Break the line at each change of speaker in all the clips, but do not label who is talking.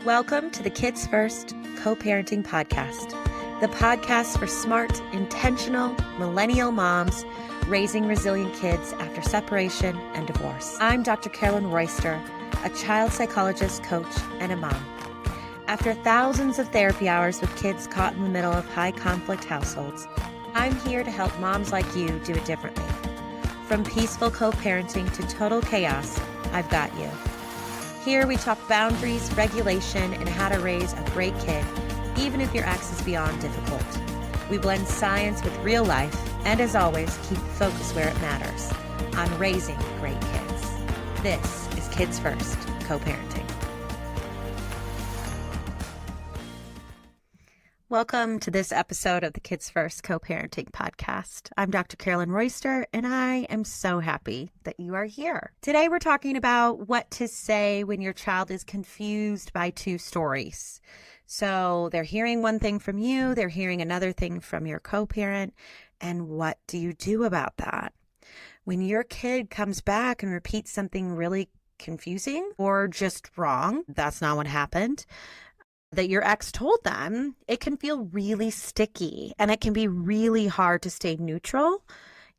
Welcome to the Kids First Co-Parenting Podcast, the podcast for smart, intentional, millennial moms raising resilient kids after separation and divorce. I'm Dr. Karalynn Royster, a child psychologist, coach, and a mom. After thousands of therapy hours with kids caught in the middle of high-conflict households, I'm here to help moms like you do it differently. From peaceful co-parenting to total chaos, I've got you. Here we talk boundaries, regulation, and how to raise a great kid, even if your ex is beyond difficult. We blend science with real life, and as always, keep the focus where it matters, on raising great kids. This is Kids First Co-Parenting. Welcome to this episode of the Kids First Co-Parenting Podcast. I'm Dr. Karalynn Royster, and I am so happy that you are here. Today we're talking about what to say when your child is confused by two stories. So they're hearing one thing from you, they're hearing another thing from your co-parent, and what do you do about that? When your kid comes back and repeats something really confusing or just wrong, that's not what happened, that your ex told them, it can feel really sticky and it can be really hard to stay neutral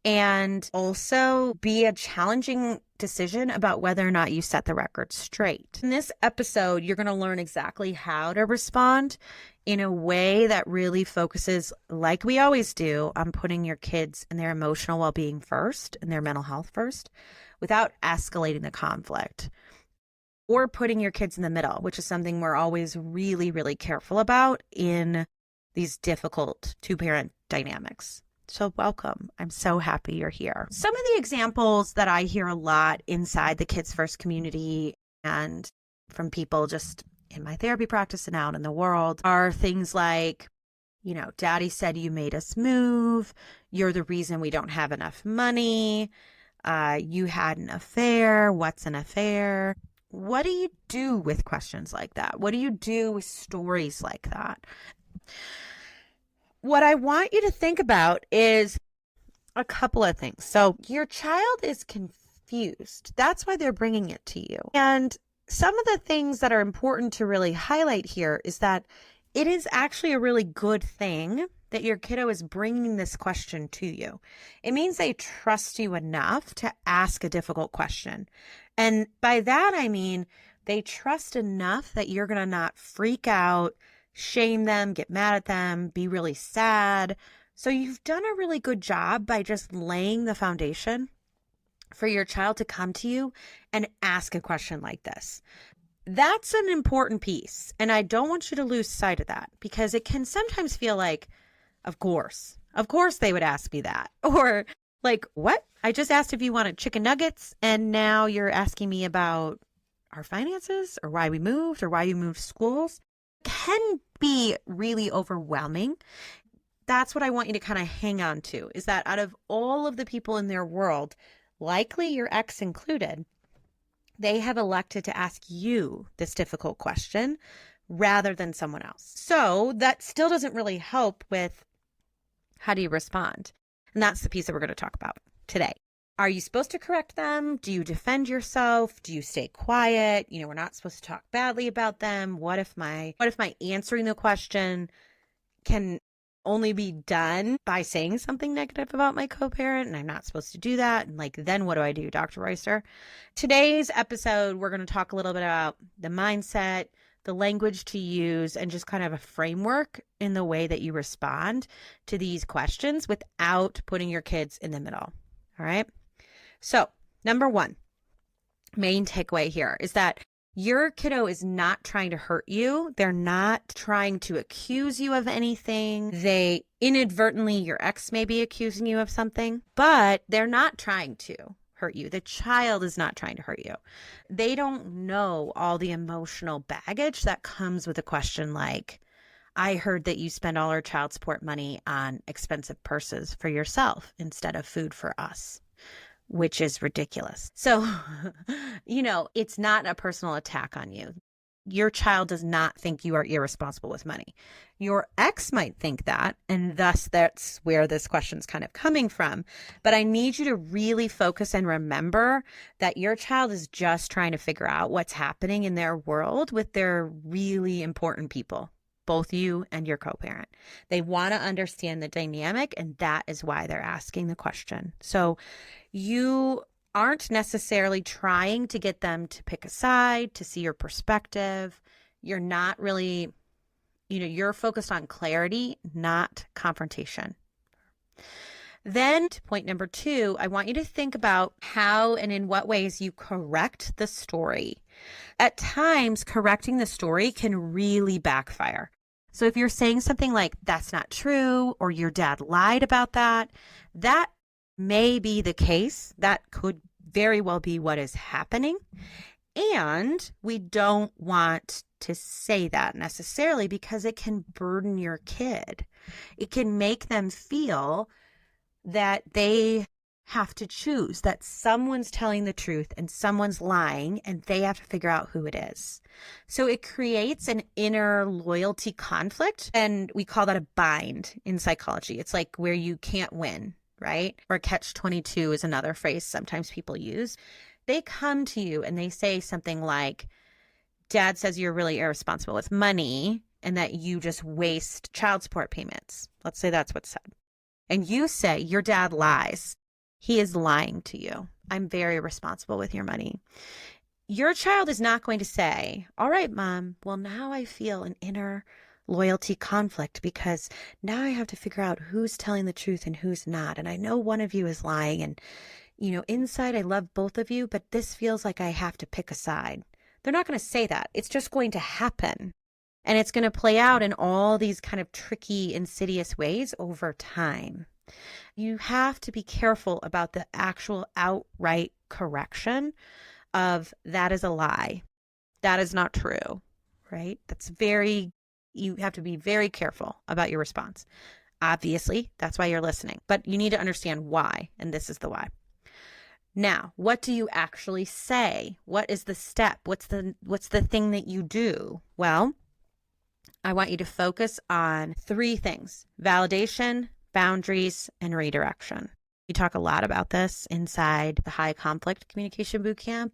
and also be a challenging decision about whether or not you set the record straight. In this episode, you're going to learn exactly how to respond in a way that really focuses, like we always do, on putting your kids and their emotional well-being first and their mental health first without escalating the conflict. Or putting your kids in the middle, which is something we're always really, really careful about in these difficult two-parent dynamics. So welcome. I'm so happy you're here. Some of the examples that I hear a lot inside the Kids First community and from people just in my therapy practice and out in the world are things like, Daddy said you made us move. You're the reason we don't have enough money. You had an affair. What's an affair? What do you do with questions like that? What do you do with stories like that? What I want you to think about is a couple of things. So your child is confused. That's why they're bringing it to you. And some of the things that are important to really highlight here is that it is actually a really good thing that your kiddo is bringing this question to you. It means they trust you enough to ask a difficult question. And by that, I mean, they trust enough that you're going to not freak out, shame them, get mad at them, be really sad. So you've done a really good job by just laying the foundation for your child to come to you and ask a question like this. That's an important piece. And I don't want you to lose sight of that because it can sometimes feel like, of course they would ask me that. Or like, what? I just asked if you wanted chicken nuggets and now you're asking me about our finances or why we moved or why you moved schools. It can be really overwhelming. That's what I want you to kind of hang on to, is that out of all of the people in their world, likely your ex included, they have elected to ask you this difficult question rather than someone else. So that still doesn't really help with how do you respond? And that's the piece that we're going to talk about today. Are you supposed to correct them? Do you defend yourself? Do you stay quiet? We're not supposed to talk badly about them. What if my answering the question can only be done by saying something negative about my co-parent and I'm not supposed to do that? And then what do I do, Dr. Royster? Today's episode, we're going to talk a little bit about the mindset, the language to use, and just kind of a framework in the way that you respond to these questions without putting your kids in the middle. All right. So number one, main takeaway here is that your kiddo is not trying to hurt you. They're not trying to accuse you of anything. They inadvertently, your ex may be accusing you of something, but they're not trying to hurt you. The child is not trying to hurt you. They don't know all the emotional baggage that comes with a question like, I heard that you spend all our child support money on expensive purses for yourself instead of food for us, which is ridiculous. So, it's not a personal attack on you. your child does not think you are irresponsible with money. Your ex might think that, and thus that's where this question's kind of coming from. But I need you to really focus and remember that your child is just trying to figure out what's happening in their world with their really important people, both you and your co-parent. They want to understand the dynamic, and that is why they're asking the question. So you aren't necessarily trying to get them to pick a side, to see your perspective. You're not really, you're focused on clarity, not confrontation. Then point number 2, I want you to think about how and in what ways you correct the story. At times, correcting the story can really backfire. So if you're saying something like, that's not true, or your dad lied about that, that may be the case. That could very well be what is happening. And we don't want to say that necessarily because it can burden your kid. It can make them feel that they have to choose, that someone's telling the truth and someone's lying, and they have to figure out who it is. So it creates an inner loyalty conflict, and we call that a bind in psychology. It's like where you can't win, right? Or catch-22 is another phrase sometimes people use. They come to you and they say something like, Dad says you're really irresponsible with money and that you just waste child support payments. Let's say that's what's said. And you say, your dad lies. He is lying to you. I'm very responsible with your money. Your child is not going to say, all right, Mom, well, now I feel an inner loyalty conflict because now I have to figure out who's telling the truth and who's not. And I know one of you is lying. And, inside I love both of you, but this feels like I have to pick a side. They're not going to say that. It's just going to happen. And it's going to play out in all these kind of tricky, insidious ways over time. You have to be careful about the actual outright correction of that is a lie. That is not true, right? You have to be very careful about your response. Obviously, that's why you're listening, but you need to understand why, and this is the why. Now, what do you actually say? What is the step? What's the thing that you do? Well, I want you to focus on 3 things: validation, boundaries, and redirection. We talk a lot about this inside the High Conflict Communication Bootcamp.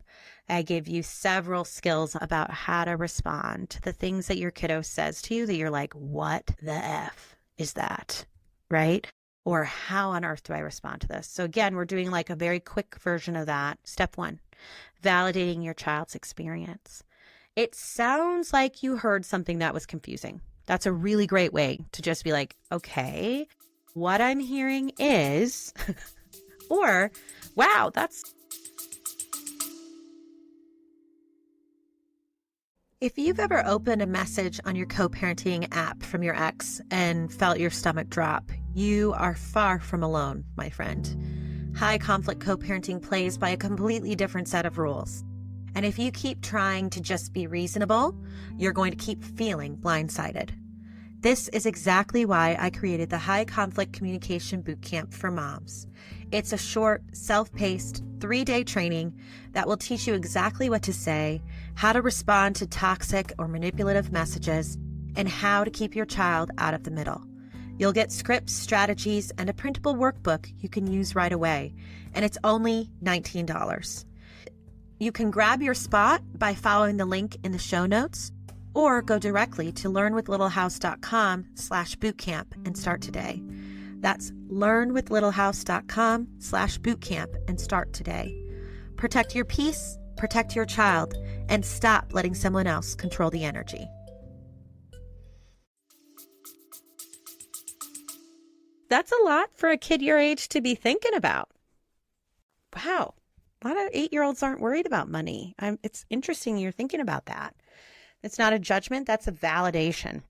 I give you several skills about how to respond to the things that your kiddo says to you that you're like, what the F is that, right? Or how on earth do I respond to this? So again, we're doing like a very quick version of that. Step 1, validating your child's experience. It sounds like you heard something that was confusing. That's a really great way to just be like, okay, what I'm hearing is, or, wow, that's. If you've ever opened a message on your co-parenting app from your ex and felt your stomach drop, you are far from alone, my friend. High conflict co-parenting plays by a completely different set of rules. And if you keep trying to just be reasonable, you're going to keep feeling blindsided. This is exactly why I created the High Conflict Communication Bootcamp for moms. It's a short, self-paced, 3-day training that will teach you exactly what to say, how to respond to toxic or manipulative messages, and how to keep your child out of the middle. You'll get scripts, strategies, and a printable workbook you can use right away, and it's only $19. You can grab your spot by following the link in the show notes, or go directly to learnwithlittlhouse.com/bootcamp and start today. That's learnwithlittlhouse.com/bootcamp and start today. Protect your peace, protect your child, and stop letting someone else control the energy. That's a lot for a kid your age to be thinking about. Wow. A lot of 8-year-olds aren't worried about money. It's interesting you're thinking about that. It's not a judgment. That's a validation.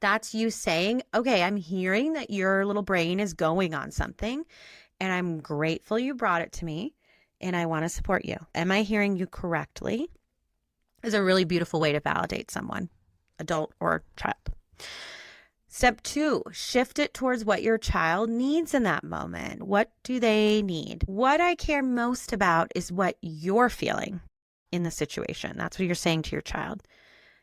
That's you saying, okay, I'm hearing that your little brain is going on something, and I'm grateful you brought it to me, and I want to support you. Am I hearing you correctly? Is a really beautiful way to validate someone, adult or child. Step 2, shift it towards what your child needs in that moment. What do they need? What I care most about is what you're feeling. in the situation. That's what you're saying to your child.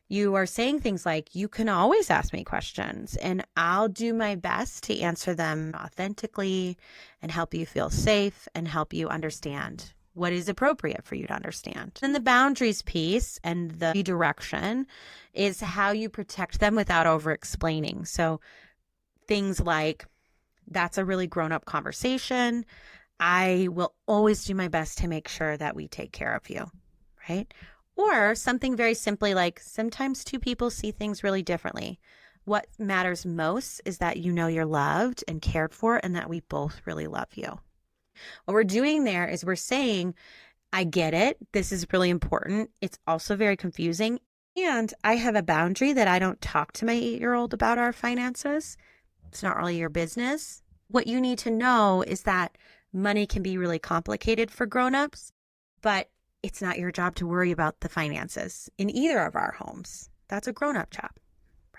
You are saying things like, you can always ask me questions and I'll do my best to answer them authentically and help you feel safe and help you understand what is appropriate for you to understand. And the boundaries piece and the redirection is how you protect them without over explaining. So things like, that's a really grown-up conversation. I will always do my best to make sure that we take care of you, right? Or something very simply like, sometimes two people see things really differently. What matters most is that you know you're loved and cared for and that we both really love you. What we're doing there is we're saying, I get it. This is really important. It's also very confusing. And I have a boundary that I don't talk to my 8-year-old about our finances. It's not really your business. What you need to know is that money can be really complicated for grown-ups, but it's not your job to worry about the finances in either of our homes. That's a grown-up job,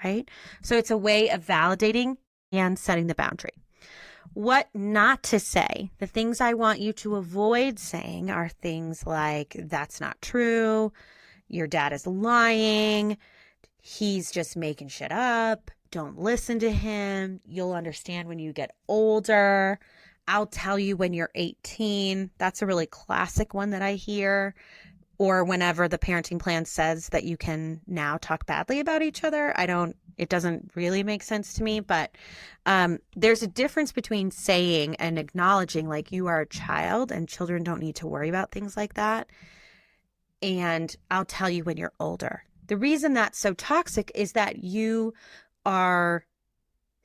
right? So it's a way of validating and setting the boundary. What not to say, the things I want you to avoid saying are things like, that's not true, your dad is lying, he's just making shit up, don't listen to him, you'll understand when you get older, I'll tell you when you're 18. That's a really classic one that I hear. Or whenever the parenting plan says that you can now talk badly about each other. It doesn't really make sense to me, but there's a difference between saying and acknowledging like you are a child and children don't need to worry about things like that. And I'll tell you when you're older. The reason that's so toxic is that you are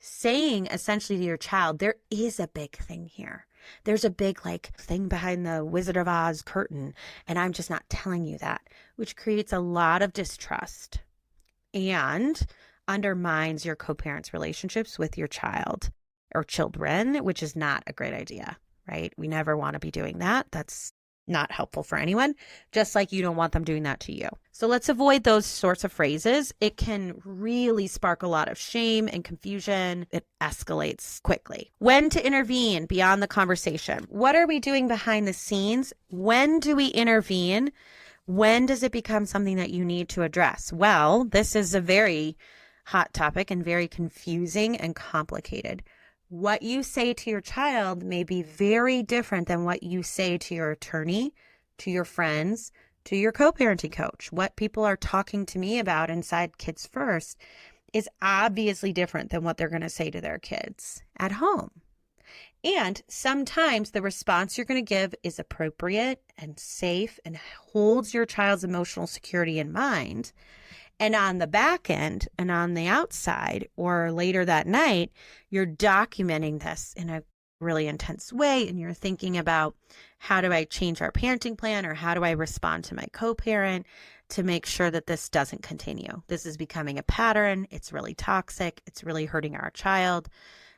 saying essentially to your child, there is a big thing here. There's a big thing behind the Wizard of Oz curtain, and I'm just not telling you that, which creates a lot of distrust and undermines your co-parents' relationships with your child or children, which is not a great idea, right? We never want to be doing that. That's not helpful for anyone, just like you don't want them doing that to you. So let's avoid those sorts of phrases. It can really spark a lot of shame and confusion. It escalates quickly. When to intervene beyond the conversation. What are we doing behind the scenes? When do we intervene? When does it become something that you need to address? Well, this is a very hot topic and very confusing and complicated. What you say to your child may be very different than what you say to your attorney, to your friends, to your co-parenting coach. What people are talking to me about inside Kids First is obviously different than what they're going to say to their kids at home. And sometimes the response you're going to give is appropriate and safe and holds your child's emotional security in mind. And on the back end and on the outside or later that night, you're documenting this in a really intense way. And you're thinking about, how do I change our parenting plan, or how do I respond to my co-parent to make sure that this doesn't continue? This is becoming a pattern. It's really toxic. It's really hurting our child.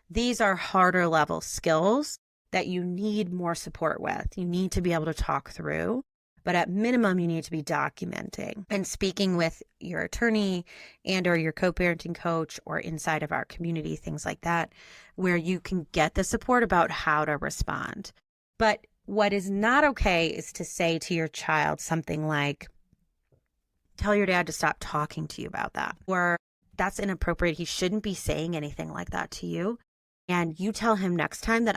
These are harder level skills that you need more support with. You need to be able to talk through. But at minimum, you need to be documenting and speaking with your attorney and or your co-parenting coach or inside of our community, things like that, where you can get the support about how to respond. But what is not okay is to say to your child something like, tell your dad to stop talking to you about that, or that's inappropriate. He shouldn't be saying anything like that to you. And you tell him next time that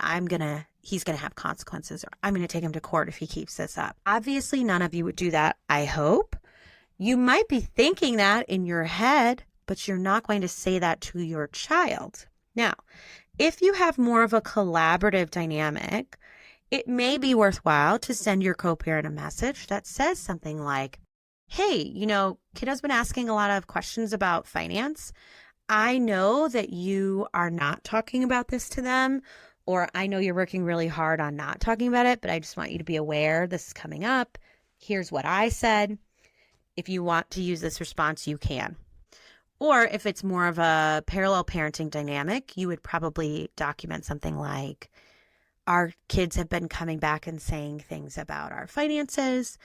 he's going to have consequences, or I'm going to take him to court if he keeps this up. Obviously, none of you would do that, I hope. You might be thinking that in your head, but you're not going to say that to your child. Now, if you have more of a collaborative dynamic, it may be worthwhile to send your co-parent a message that says something like, hey, kiddo's been asking a lot of questions about finance. I know that you are not talking about this to them, or I know you're working really hard on not talking about it, but I just want you to be aware this is coming up. Here's what I said. If you want to use this response, you can. Or if it's more of a parallel parenting dynamic, you would probably document something like, our kids have been coming back and saying things about our finances.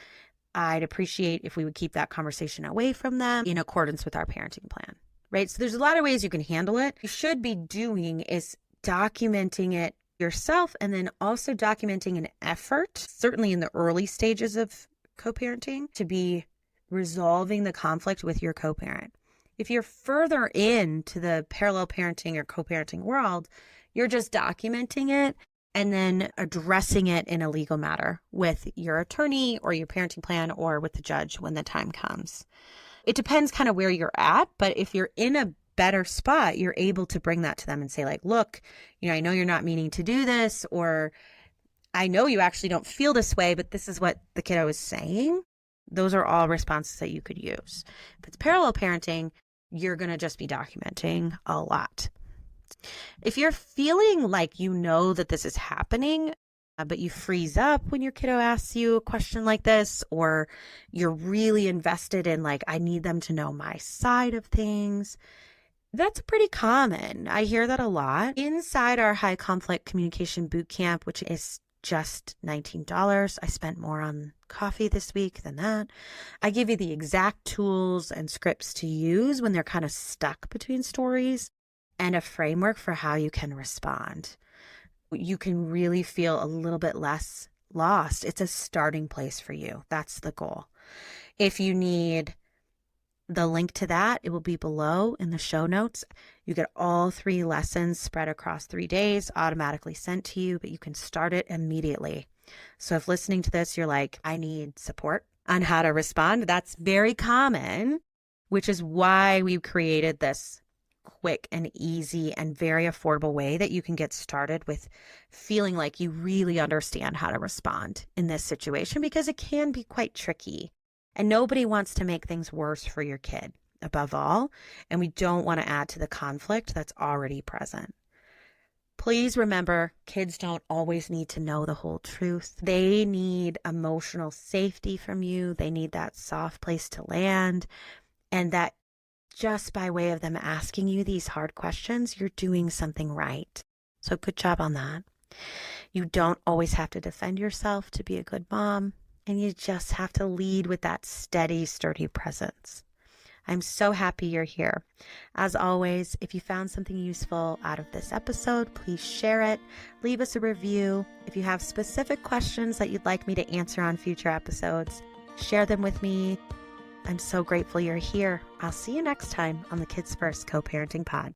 I'd appreciate if we would keep that conversation away from them in accordance with our parenting plan. Right? So there's a lot of ways you can handle it. What you should be doing is documenting it yourself, and then also documenting an effort, certainly in the early stages of co-parenting to be resolving the conflict with your co-parent. If you're further into the parallel parenting or co-parenting world, you're just documenting it and then addressing it in a legal matter with your attorney or your parenting plan or with the judge when the time comes. It depends kind of where you're at, but if you're in a better spot, you're able to bring that to them and say like, look, I know you're not meaning to do this, or I know you actually don't feel this way, but this is what the kiddo is saying. Those are all responses that you could use. If it's parallel parenting, you're going to just be documenting a lot. If you're feeling like you know that this is happening, but you freeze up when your kiddo asks you a question like this, or you're really invested in like, I need them to know my side of things, that's pretty common. I hear that a lot. Inside our high conflict communication boot camp, which is just $19. I spent more on coffee this week than that. I give you the exact tools and scripts to use when they're kind of stuck between stories and a framework for how you can respond. You can really feel a little bit less lost. It's a starting place for you. That's the goal. If you need the link to that, it will be below in the show notes. You get all 3 lessons spread across 3 days, automatically sent to you, but you can start it immediately. So if listening to this, you're like, I need support on how to respond, that's very common, which is why we created this quick and easy and very affordable way that you can get started with feeling like you really understand how to respond in this situation, because it can be quite tricky. And nobody wants to make things worse for your kid, above all, and we don't want to add to the conflict that's already present. Please remember, kids don't always need to know the whole truth. They need emotional safety from you. They need that soft place to land, and that just by way of them asking you these hard questions, you're doing something right. So good job on that. You don't always have to defend yourself to be a good mom. And you just have to lead with that steady, sturdy presence. I'm so happy you're here. As always, if you found something useful out of this episode, please share it. Leave us a review. If you have specific questions that you'd like me to answer on future episodes, share them with me. I'm so grateful you're here. I'll see you next time on the Kids First Co-Parenting Pod.